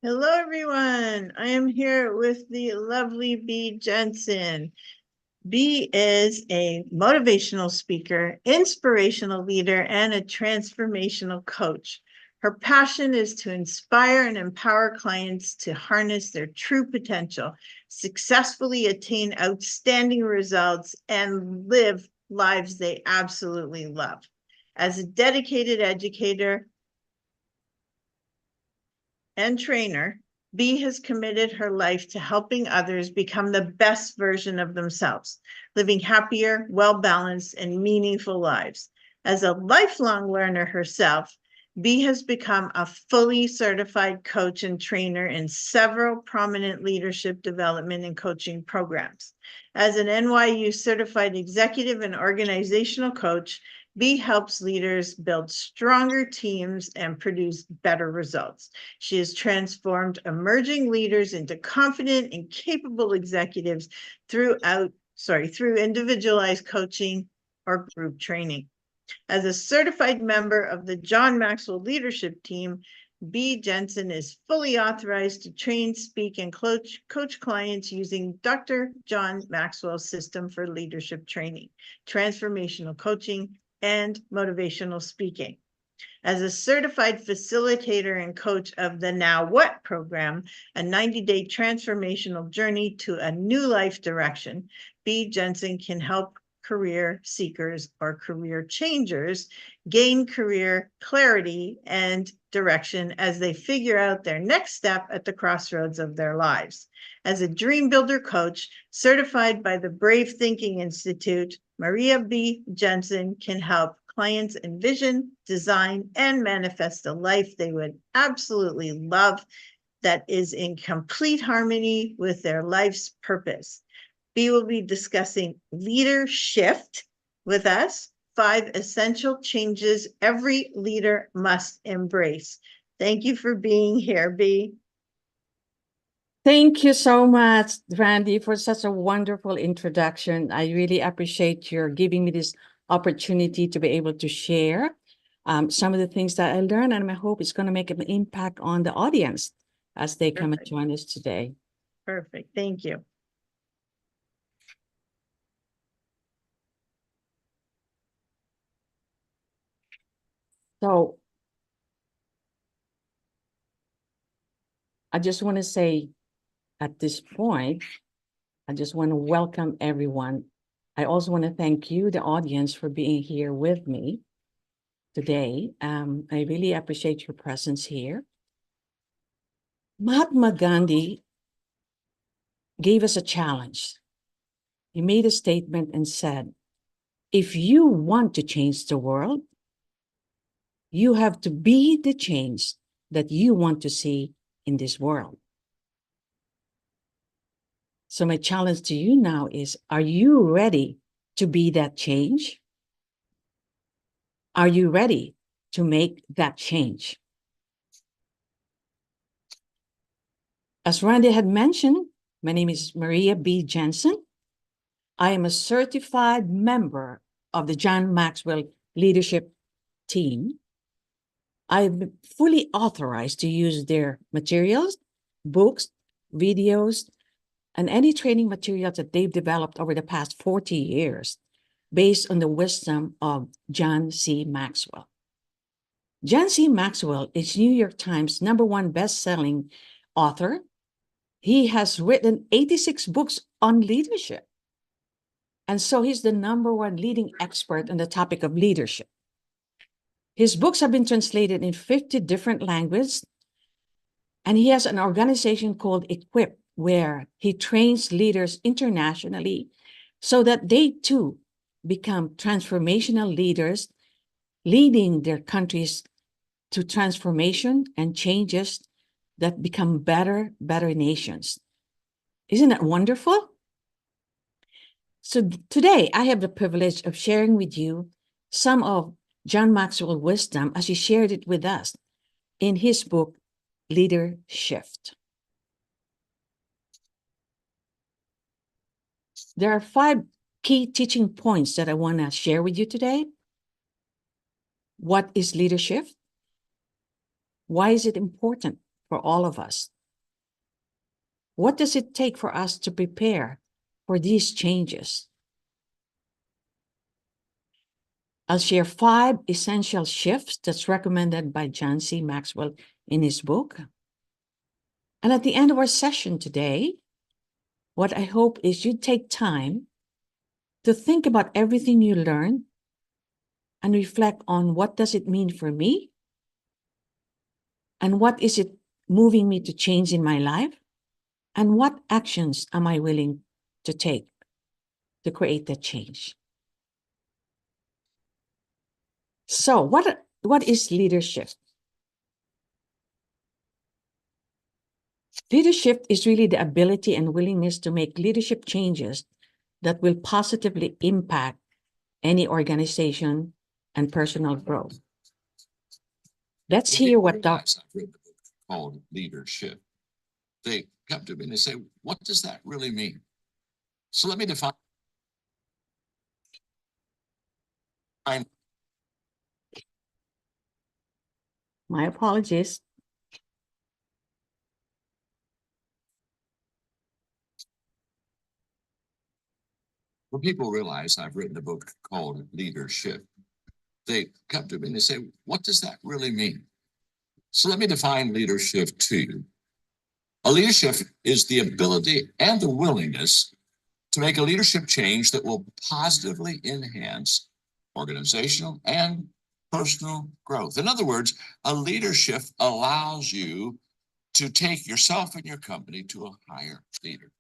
Hello, everyone. I am here with the lovely Bea Jensen. Bea is a motivational speaker, inspirational leader, and a transformational coach. Her passion is to inspire and empower clients to harness their true potential, successfully attain outstanding results, and live lives they absolutely love. As a dedicated educator and trainer, Bea has committed her life to helping others become the best version of themselves, living happier, well-balanced, and meaningful lives. As a lifelong learner herself, Bea has become a fully certified coach and trainer in several prominent leadership development and coaching programs. As an NYU certified executive and organizational coach, Bea helps leaders build stronger teams and produce better results. She has transformed emerging leaders into confident and capable executives through individualized coaching or group training. As a certified member of the John Maxwell Leadership Team, Bea Jensen is fully authorized to train, speak, and coach clients using Dr. John Maxwell's system for leadership training, transformational coaching, and motivational speaking. As a certified facilitator and coach of the Now What program, a 90-day transformational journey to a new life direction, Bea Jensen can help career seekers or career changers gain career clarity and direction as they figure out their next step at the crossroads of their lives. As a dream builder coach certified by the Brave Thinking Institute, Maria B. Jensen can help clients envision, design, and manifest a life they would absolutely love that is in complete harmony with their life's purpose. Bea will be discussing Leadershift with us, 5 essential changes every leader must embrace. Thank you for being here, Bea. Thank you so much, Randy, for such a wonderful introduction. I really appreciate your giving me this opportunity to be able to share some of the things that I learned, and I hope it's going to make an impact on the audience as they come and join us today. Perfect. Thank you. So I just want to say at this point, I just want to welcome everyone. I also want to thank you, the audience, for being here with me today. I really appreciate your presence here. Mahatma Gandhi gave us a challenge. He made a statement and said, if you want to change the world, you have to be the change that you want to see in this world. So my challenge to you now is, are you ready to be that change? Are you ready to make that change? As Randy had mentioned, my name is Maria B. Jensen. I am a certified member of the John Maxwell Leadership Team. I'm fully authorized to use their materials, books, videos, and any training materials that they've developed over the past 40 years based on the wisdom of John C. Maxwell. John C. Maxwell is New York Times #1 best-selling author. He has written 86 books on leadership. And so he's the #1 leading expert on the topic of leadership. His books have been translated in 50 different languages, and he has an organization called Equip, where he trains leaders internationally so that they too become transformational leaders, leading their countries to transformation and changes that become better nations. Isn't that wonderful? So today, I have the privilege of sharing with you some of John Maxwell's wisdom as he shared it with us in his book, Leadershift. There are 5 key teaching points that I want to share with you today. What is leadership? Why is it important for all of us. What does it take for us to prepare for these changes? I'll share 5 essential shifts that's recommended by John C. Maxwell in his book. And at the end of our session today, what I hope is you take time to think about everything you learned and reflect on what does it mean for me and what is it moving me to change in my life and what actions am I willing to take to create that change. So what is leadership? Leadership is really the ability and willingness to make leadership changes that will positively impact any organization and personal growth. Let's hear what Dr. I've written a book called Leadership. They come to me and they say, what does that really mean? So let me define. My apologies. When people realize I've written a book called Leadership, they come to me and they say, what does that really mean? So let me define leadership to you. A leadership is the ability and the willingness to make a leadership change that will positively enhance organizational and personal growth. In other words, a leadership allows you to take yourself and your company to a higher leader.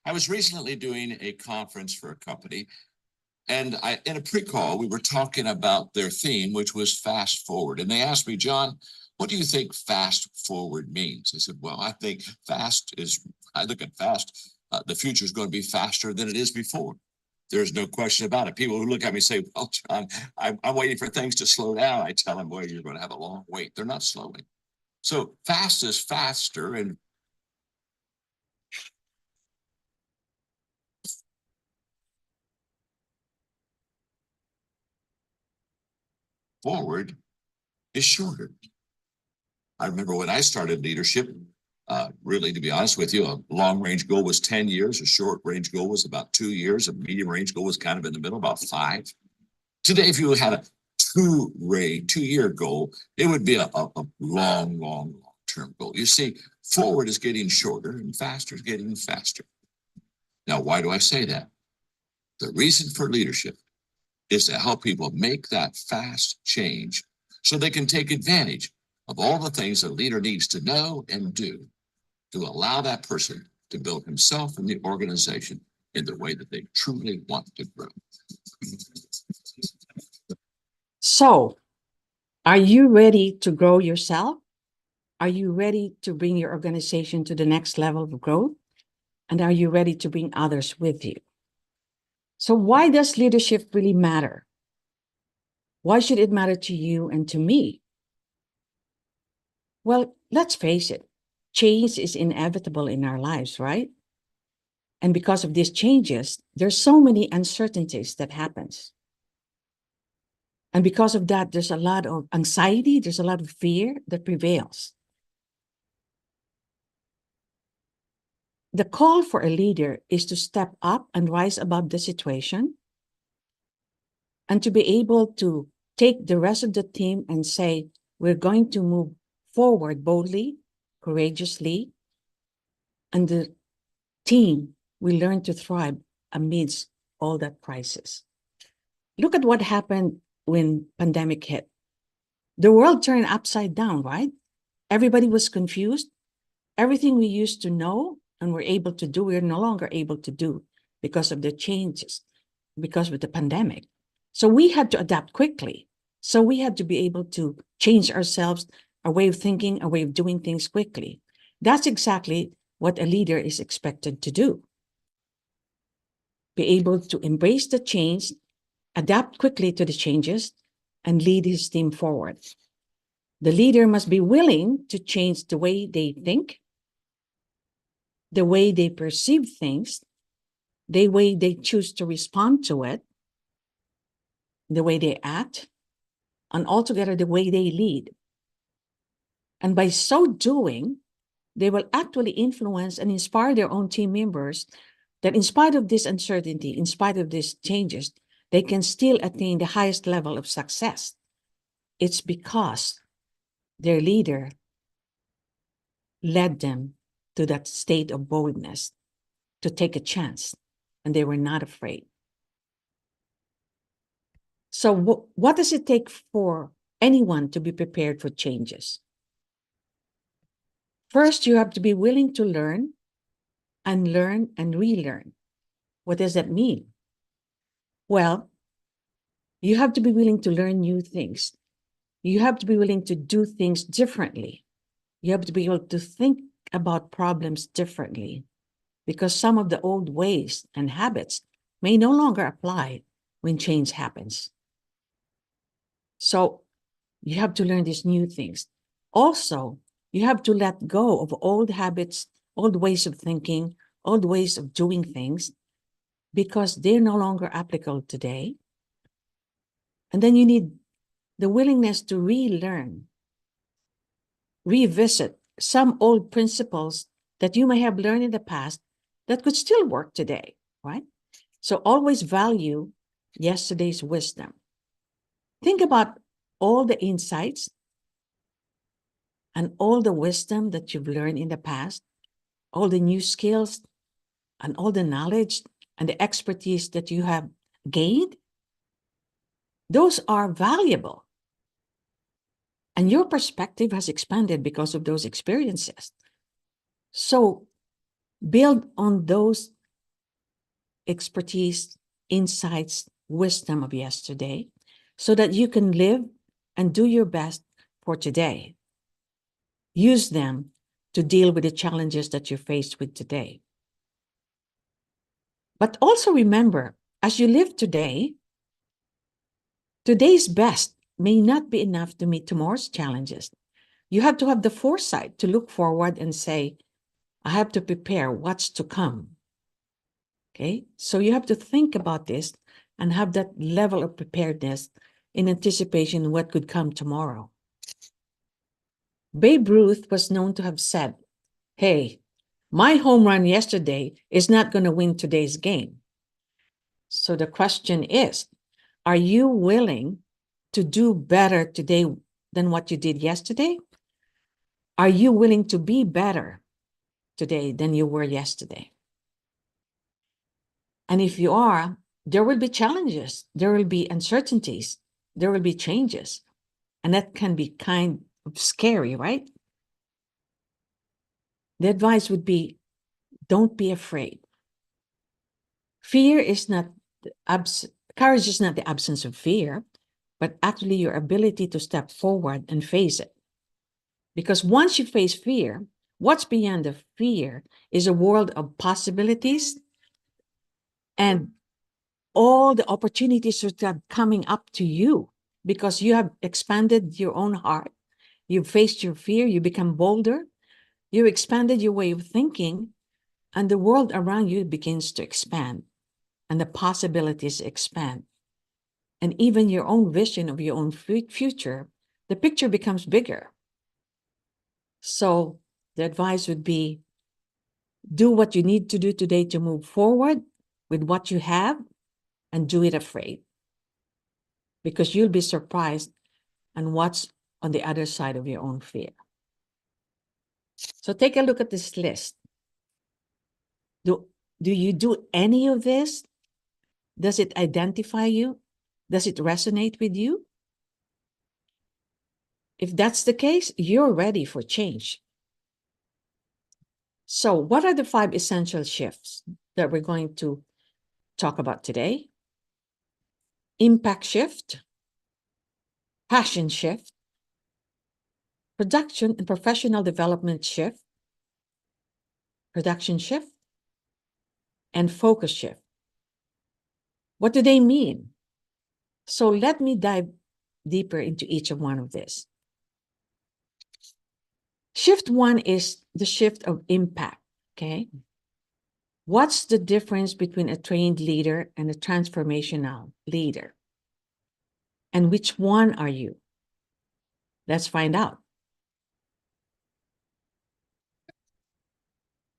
I was recently doing a conference for a company, and in a pre-call, we were talking about their theme, which was fast forward. And they asked me, John, what do you think fast forward means? I said, well, I think I look at fast, the future is going to be faster than it is before. There's no question about it. People who look at me say, well, John, I'm waiting for things to slow down. I tell them, well, you're going to have a long wait. They're not slowing. So fast is faster, and forward is shorter. I remember when I started leadership, really, to be honest with you, a long-range goal was 10 years. A short-range goal was about 2 years. A medium-range goal was kind of in the middle, about 5. Today, if you had a two-year goal, it would be a long-term goal. You see, forward is getting shorter and faster is getting faster. Now, why do I say that? The reason for leadership is to help people make that fast change so they can take advantage of all the things a leader needs to know and do to allow that person to build himself and the organization in the way that they truly want to grow. So, are you ready to grow yourself? Are you ready to bring your organization to the next level of growth? And are you ready to bring others with you? So why does leadership really matter? Why should it matter to you and to me? Well, let's face it, change is inevitable in our lives, right? And because of these changes, there's so many uncertainties that happens. And because of that, there's a lot of anxiety, there's a lot of fear that prevails. The call for a leader is to step up and rise above the situation and to be able to take the rest of the team and say, we're going to move forward boldly, courageously, and the team will learn to thrive amidst all that crisis. Look at what happened when pandemic hit. The world turned upside down, right? Everybody was confused. Everything we used to know and were able to do, we're no longer able to do because of the changes, because of the pandemic. So we had to adapt quickly. So we had to be able to change ourselves, our way of thinking, our way of doing things quickly. That's exactly what a leader is expected to do. Be able to embrace the change, adapt quickly to the changes, and lead his team forward. The leader must be willing to change the way they think, the way they perceive things, the way they choose to respond to it, the way they act, and altogether the way they lead. And by so doing, they will actually influence and inspire their own team members that in spite of this uncertainty, in spite of these changes, they can still attain the highest level of success. It's because their leader led them to that state of boldness to take a chance, and they were not afraid. So what does it take for anyone to be prepared for changes? First, you have to be willing to learn and relearn. What does that mean? Well, you have to be willing to learn new things. You have to be willing to do things differently. You have to be able to think about problems differently, because some of the old ways and habits may no longer apply when change happens. So you have to learn these new things. Also, you have to let go of old habits, old ways of thinking, old ways of doing things, because they're no longer applicable today. And then you need the willingness to relearn, revisit some old principles that you may have learned in the past that could still work today, right? So always value yesterday's wisdom. Think about all the insights and all the wisdom that you've learned in the past, all the new skills and all the knowledge and the expertise that you have gained. Those are valuable. And your perspective has expanded because of those experiences. So build on those expertise, insights, wisdom of yesterday, so that you can live and do your best for today. Use them to deal with the challenges that you're faced with today. But also remember, as you live today, today's best may not be enough to meet tomorrow's challenges. You have to have the foresight to look forward and say, I have to prepare what's to come. Okay, so you have to think about this and have that level of preparedness in anticipation of what could come tomorrow. Babe Ruth was known to have said, hey, my home run yesterday is not going to win today's game. So the question is, are you willing to do better today than what you did yesterday? Are you willing to be better today than you were yesterday? And if you are, there will be challenges, there will be uncertainties, there will be changes. And that can be kind of scary, right? The advice would be, don't be afraid. Fear is not courage is not the absence of fear, but actually your ability to step forward and face it. Because once you face fear, what's beyond the fear is a world of possibilities and all the opportunities that are coming up to you because you have expanded your own heart. You've faced your fear, you become bolder, you expanded your way of thinking, and the world around you begins to expand, and the possibilities expand. And even your own vision of your own future, the picture becomes bigger. So the advice would be, do what you need to do today to move forward with what you have, and do it afraid. Because you'll be surprised on what's on the other side of your own fear. So take a look at this list. Do you do any of this? Does it identify you? Does it resonate with you? If that's the case, you're ready for change. So what are the 5 essential shifts that we're going to talk about today? Impact shift, passion shift, production and professional development shift, production shift, and focus shift. What do they mean? So let me dive deeper into each of one of these. Shift 1 is the shift of impact, okay? What's the difference between a trained leader and a transformational leader? And which one are you? Let's find out.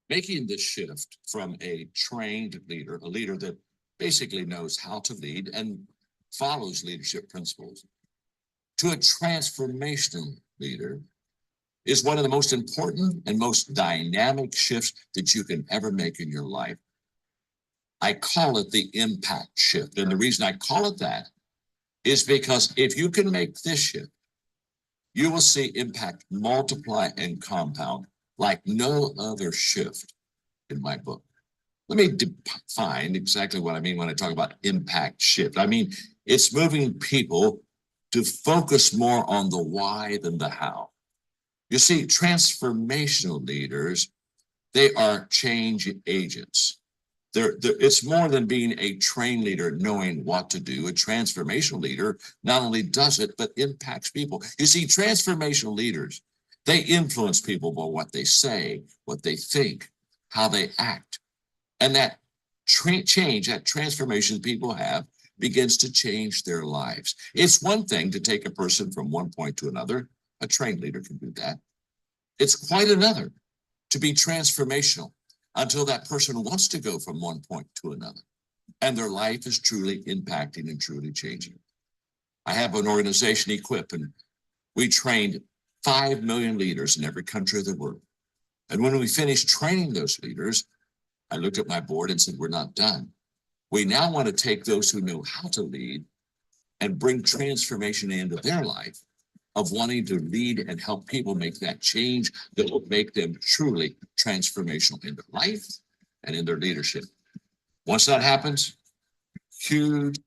making the shift from a trained leader, a leader that basically knows how to lead and follows leadership principles, to a transformational leader is one of the most important and most dynamic shifts that you can ever make in your life. I call it the impact shift. And the reason I call it that is because if you can make this shift, you will see impact multiply and compound like no other shift in my book. Let me define exactly what I mean when I talk about impact shift. I mean, it's moving people to focus more on the why than the how. You see, transformational leaders, they are change agents. It's more than being a trained leader knowing what to do. A transformational leader not only does it, but impacts people. You see, transformational leaders, they influence people by what they say, what they think, how they act. And that change, that transformation people have, begins to change their lives. It's one thing to take a person from one point to another. A trained leader can do that. It's quite another to be transformational until that person wants to go from one point to another and their life is truly impacting and truly changing. I have an organization, Equip, and we trained 5 million leaders in every country of the world. And when we finished training those leaders, I looked at my board and said, we're not done. We now want to take those who know how to lead and bring transformation into their life of wanting to lead and help people make that change that will make them truly transformational in their life and in their leadership. Once that happens, huge.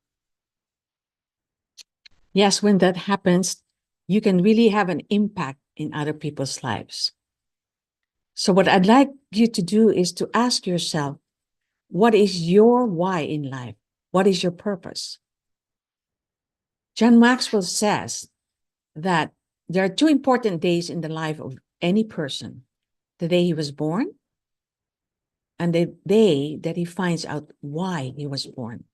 Yes, when that happens, you can really have an impact in other people's lives. So what I'd like you to do is to ask yourself, what is your why in life? What is your purpose? John Maxwell says that there are 2 important days in the life of any person: the day he was born and the day that he finds out why he was born.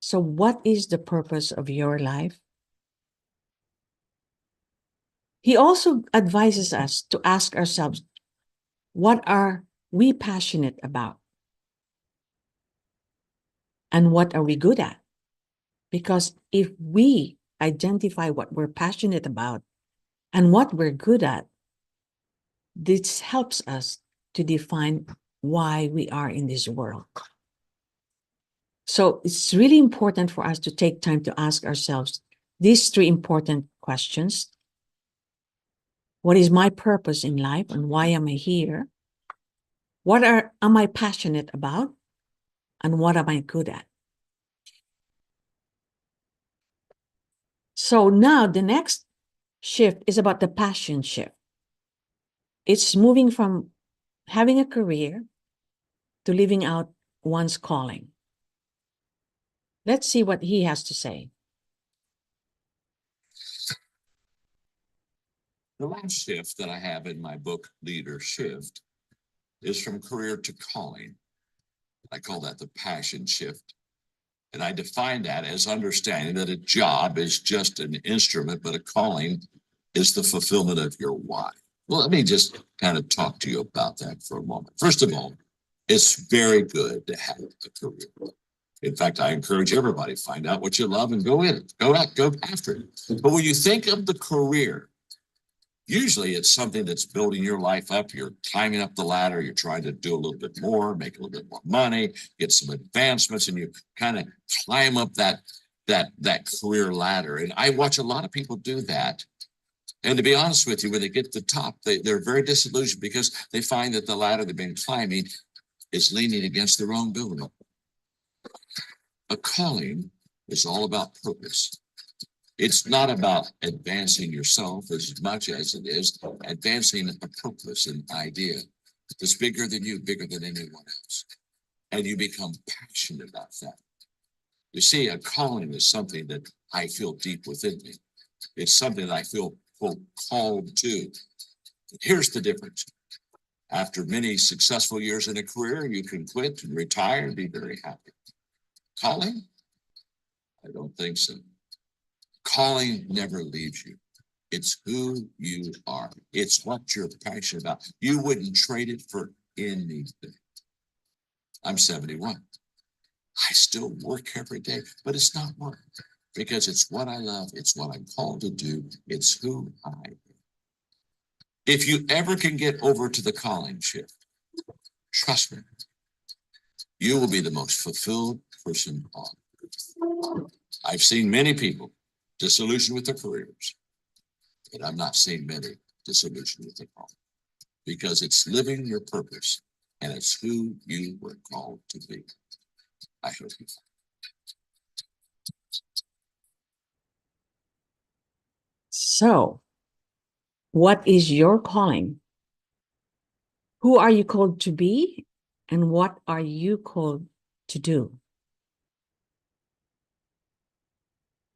So what is the purpose of your life? He also advises us to ask ourselves, what are we passionate about? And what are we good at? Because if we identify what we're passionate about and what we're good at, this helps us to define why we are in this world. So it's really important for us to take time to ask ourselves these 3 important questions. What is my purpose in life and why am I here? What am I passionate about? And what am I good at? So now the next shift is about the passion shift. It's moving from having a career to living out one's calling. Let's see what he has to say. The last shift that I have in my book, Leadershift, is from career to calling. I call that the passion shift. And I define that as understanding that a job is just an instrument, but a calling is the fulfillment of your why. Well, let me just kind of talk to you about that for a moment. First of all, it's very good to have a career. In fact, I encourage everybody to find out what you love and go in it. Go after it. But when you think of the career, usually it's something that's building your life up. You're climbing up the ladder. You're trying to do a little bit more, make a little bit more money, get some advancements, and you kind of climb up that career ladder. And I watch a lot of people do that. And to be honest with you, when they get to the top, they're very disillusioned because they find that the ladder they've been climbing is leaning against the wrong building. A calling is all about purpose. It's not about advancing yourself as much as it is advancing a purpose, an idea that's bigger than you, bigger than anyone else. And you become passionate about that. You see, a calling is something that I feel deep within me. It's something that I feel called to. Here's the difference. After many successful years in a career, you can quit and retire and be very happy. Calling? I don't think so. Calling never leaves you. It's who you are. It's what you're passionate about. You wouldn't trade it for anything. I'm 71. I still work every day, but it's not work because it's what I love. It's what I'm called to do. It's who I am. If you ever can get over to the calling shift, trust me, you will be the most fulfilled person on earth. I've seen many people disillusioned with their careers, but I've not seen many disillusioned with their calling because it's living your purpose and it's who you were called to be. I hope you. So, what is your calling? Who are you called to be? And what are you called to do?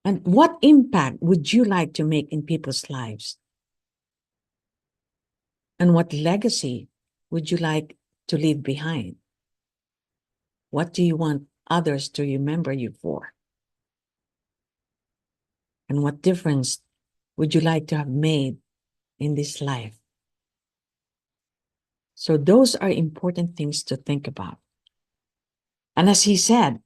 And what impact would you like to make in people's lives? And what legacy would you like to leave behind? What do you want others to remember you for? And what difference would you like to have made in this life? So those are important things to think about. And as he said,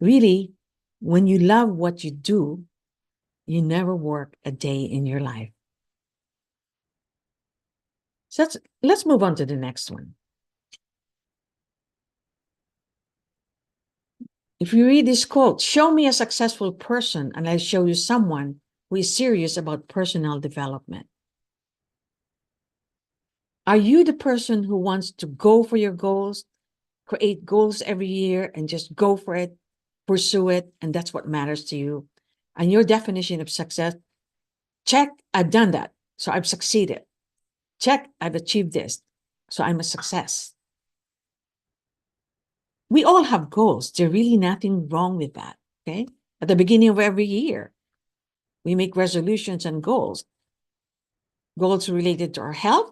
really, when you love what you do, you never work a day in your life. So let's move on to the next one. If you read this quote, show me a successful person and I'll show you someone who is serious about personal development. Are you the person who wants to go for your goals, create goals every year and just go for it, pursue it, and that's what matters to you? And your definition of success, check, I've done that, so I've succeeded. Check, I've achieved this, so I'm a success. We all have goals. There's really nothing wrong with that, okay? At the beginning of every year, we make resolutions and goals. Goals related to our health,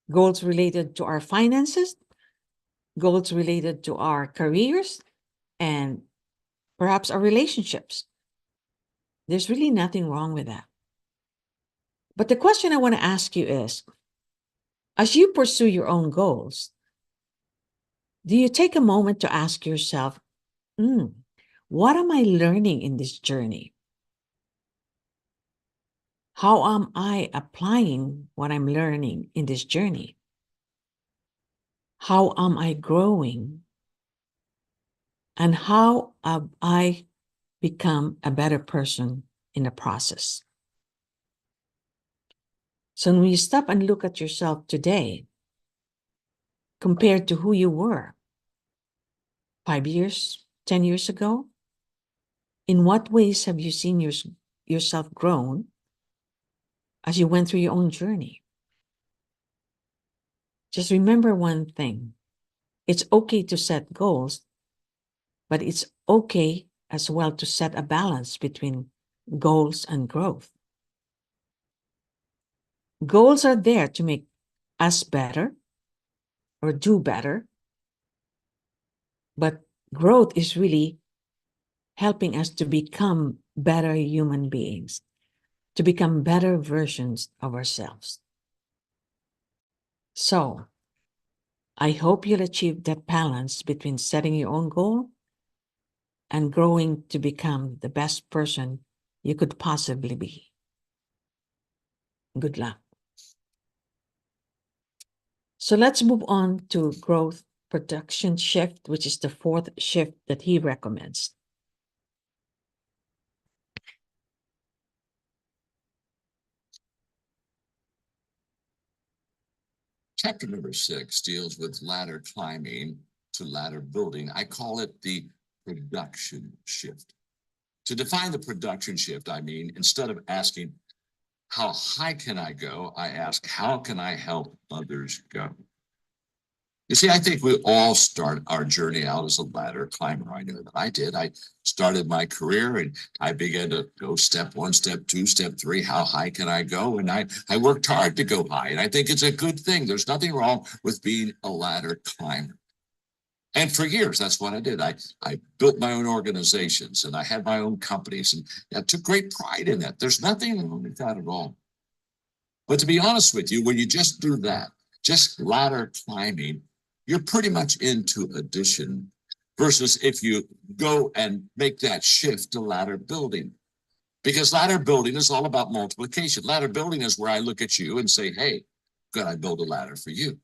goals related to our finances, goals related to our careers, and perhaps our relationships. There's really nothing wrong with that. But the question I want to ask you is, as you pursue your own goals, do you take a moment to ask yourself, what am I learning in this journey? How am I applying what I'm learning in this journey? How am I growing? And how have I become a better person in the process? So when you stop and look at yourself today, compared to who you were 5 years, 10 years ago, in what ways have you seen yourself grown as you went through your own journey? Just remember one thing. It's okay to set goals, but it's okay as well to set a balance between goals and growth. Goals are there to make us better or do better, but growth is really helping us to become better human beings, to become better versions of ourselves. So, I hope you'll achieve that balance between setting your own goal and growing to become the best person you could possibly be. Good luck. So let's move on to growth production shift, which is the fourth shift that he recommends. Chapter number 6 deals with ladder climbing to ladder building. I call it the production shift. To define the production shift, I mean, instead of asking, how high can I go? I ask, how can I help others go? You see, I think we all start our journey out as a ladder climber. I know that I did. I started my career and I began to go step 1, step 2, step 3. How high can I go? And I worked hard to go high. And I think it's a good thing. There's nothing wrong with being a ladder climber. And for years, that's what I did. I built my own organizations and I had my own companies, and I took great pride in that. There's nothing wrong with that at all. But to be honest with you, when you just do that, just ladder climbing, you're pretty much into addition versus if you go and make that shift to ladder building. Because ladder building is all about multiplication. Ladder building is where I look at you and say, hey, could I build a ladder for you?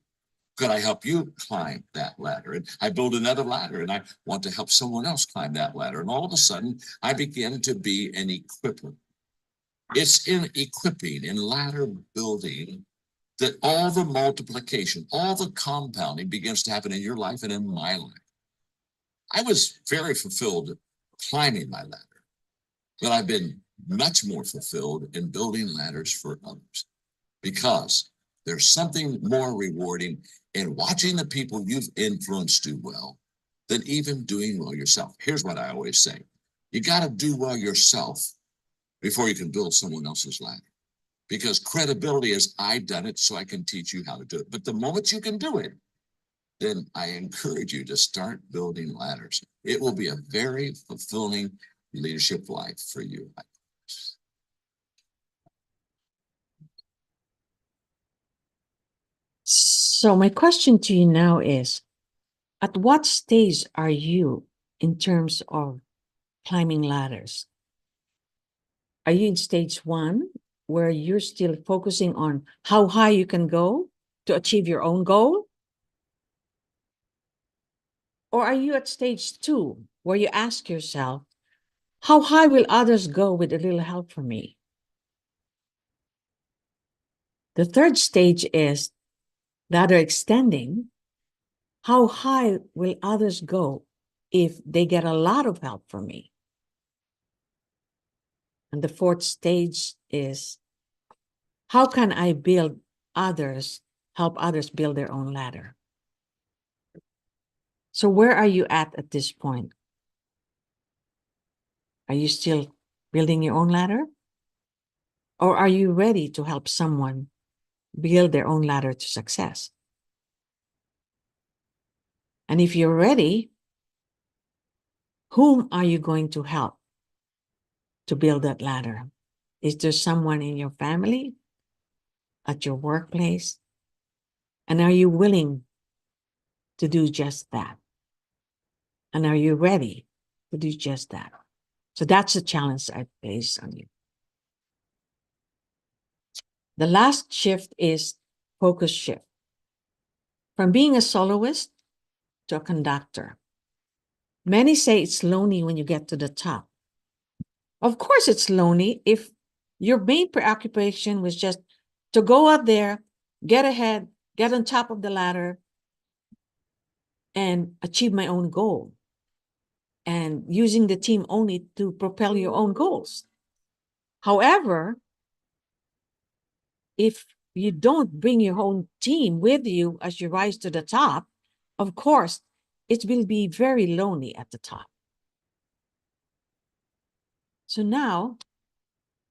Could I help you climb that ladder? And I build another ladder and I want to help someone else climb that ladder. And all of a sudden, I begin to be an equipper. It's in equipping, in ladder building, that all the multiplication, all the compounding begins to happen in your life and in my life. I was very fulfilled climbing my ladder, but I've been much more fulfilled in building ladders for others, because there's something more rewarding in watching the people you've influenced do well than even doing well yourself. Here's what I always say. You got to do well yourself before you can build someone else's ladder. Because credibility is, I've done it, so I can teach you how to do it. But the moment you can do it, then I encourage you to start building ladders. It will be a very fulfilling leadership life for you. So my question to you now is, at what stage are you in terms of climbing ladders? Are you in stage 1, where you're still focusing on how high you can go to achieve your own goal? Or are you at stage 2, where you ask yourself, how high will others go with a little help from me? The third stage is ladder extending. How high will others go if they get a lot of help from me? And the fourth stage is, how can I help others build their own ladder? So where are you at this point? Are you still building your own ladder? Or are you ready to help someone build their own ladder to success? And if you're ready, whom are you going to help to build that ladder? Is there someone in your family, at your workplace? And are you willing to do just that? And are you ready to do just that? So that's the challenge I place on you. The last shift is focus shift. From being a soloist to a conductor. Many say it's lonely when you get to the top. Of course it's lonely if your main preoccupation was just to go out there, get ahead, get on top of the ladder, and achieve my own goal. And using the team only to propel your own goals. However, if you don't bring your own team with you as you rise to the top, of course, it will be very lonely at the top. So now,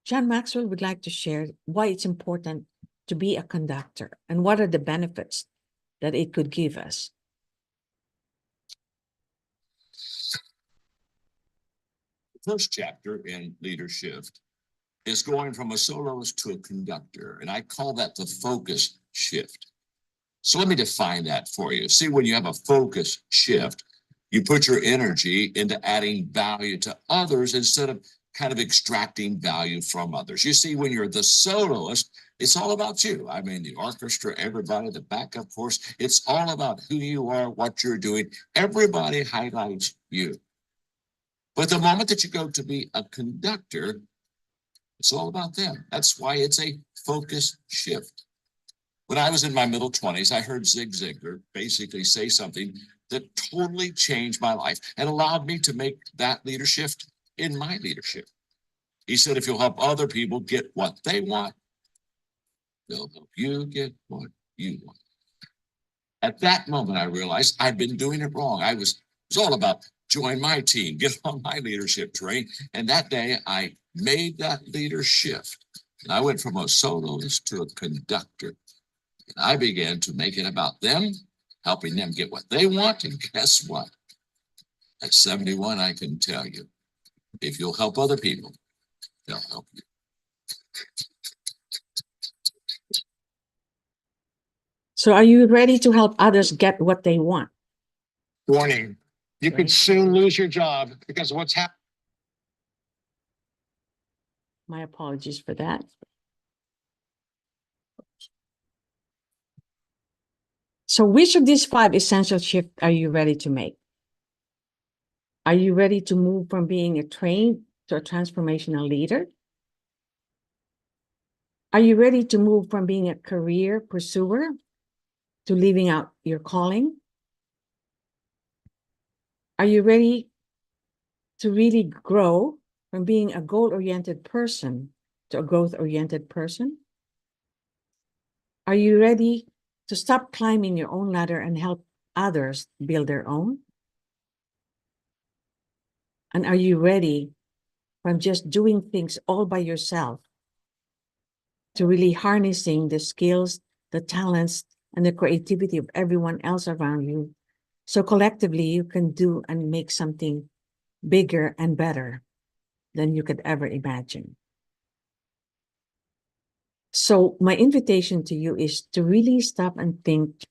John Maxwell would like to share why it's important to be a conductor and what are the benefits that it could give us. The first chapter in Leadershift is going from a soloist to a conductor, and I call that the focus shift. So let me define that for you. See, when you have a focus shift, you put your energy into adding value to others instead of kind of extracting value from others. You see, when you're the soloist, it's all about you. I mean, the orchestra, everybody, the backup force, it's all about who you are, what you're doing. Everybody highlights you. But the moment that you go to be a conductor, it's all about them. That's why it's a focus shift. When I was in my middle 20s, I heard Zig Ziglar basically say something that totally changed my life and allowed me to make that leadership in my leadership. He said, if you'll help other people get what they want, they'll help you get what you want. At that moment, I realized I'd been doing it wrong. It was all about join my team, get on my leadership train. And that day I made that leader shift. And I went from a soloist to a conductor. And I began to make it about them helping them get what they want. And guess what? At 71, I can tell you, if you'll help other people, they'll help you. So are you ready to help others get what they want? Warning, you could soon lose your job because of what's happening. My apologies for that. So which of these 5 essential shifts are you ready to make? Are you ready to move from being a trained to a transformational leader? Are you ready to move from being a career pursuer to living out your calling? Are you ready to really grow from being a goal-oriented person to a growth-oriented person? Are you ready to stop climbing your own ladder and help others build their own? And are you ready from just doing things all by yourself to really harnessing the skills, the talents, and the creativity of everyone else around you? So collectively, you can do and make something bigger and better than you could ever imagine. So my invitation to you is to really stop and think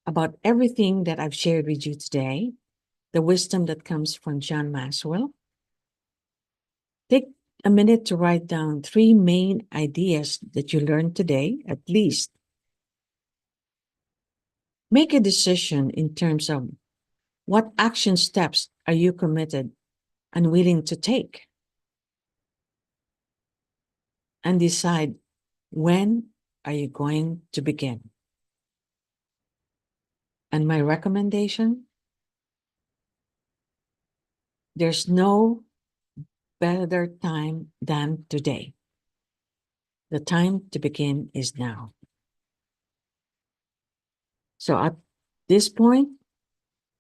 about everything that I've shared with you today, the wisdom that comes from John Maxwell. Take a minute to write down 3 main ideas that you learned today, at least. Make a decision in terms of what action steps are you committed and willing to take. And decide, when are you going to begin? And my recommendation, there's no better time than today. The time to begin is now. So at this point,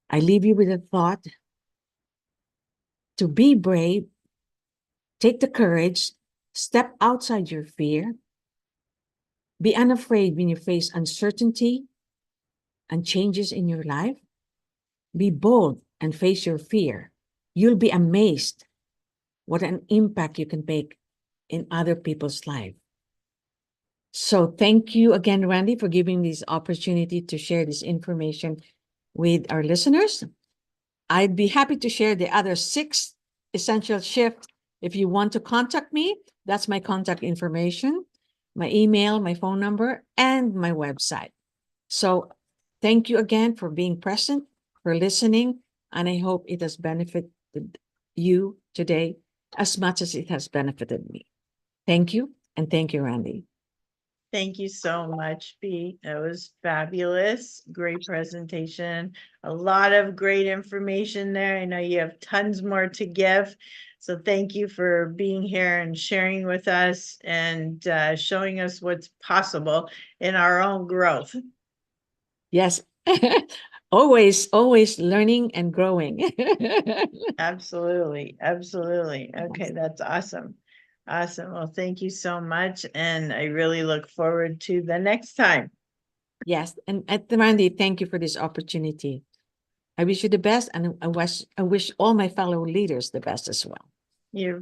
I leave you with a thought to be brave, take the courage, step outside your fear, be unafraid when you face uncertainty and changes in your life. Be bold and face your fear. You'll be amazed what an impact you can make in other people's life. So thank you again, Randy, for giving me this opportunity to share this information with our listeners. I'd be happy to share the other 6 essential shifts. If you want to contact me, that's my contact information, my email, my phone number, and my website. So thank you again for being present, for listening, and I hope it has benefited you today as much as it has benefited me. Thank you, and thank you, Randy. Thank you so much, B. That was fabulous. Great presentation. A lot of great information there. I know you have tons more to give. So thank you for being here and sharing with us and showing us what's possible in our own growth. Yes, always learning and growing. Absolutely. Absolutely. Okay, that's awesome. Awesome. Well, thank you so much. And I really look forward to the next time. Yes, and Randy, thank you for this opportunity. I wish you the best, and I wish all my fellow leaders the best as well. You're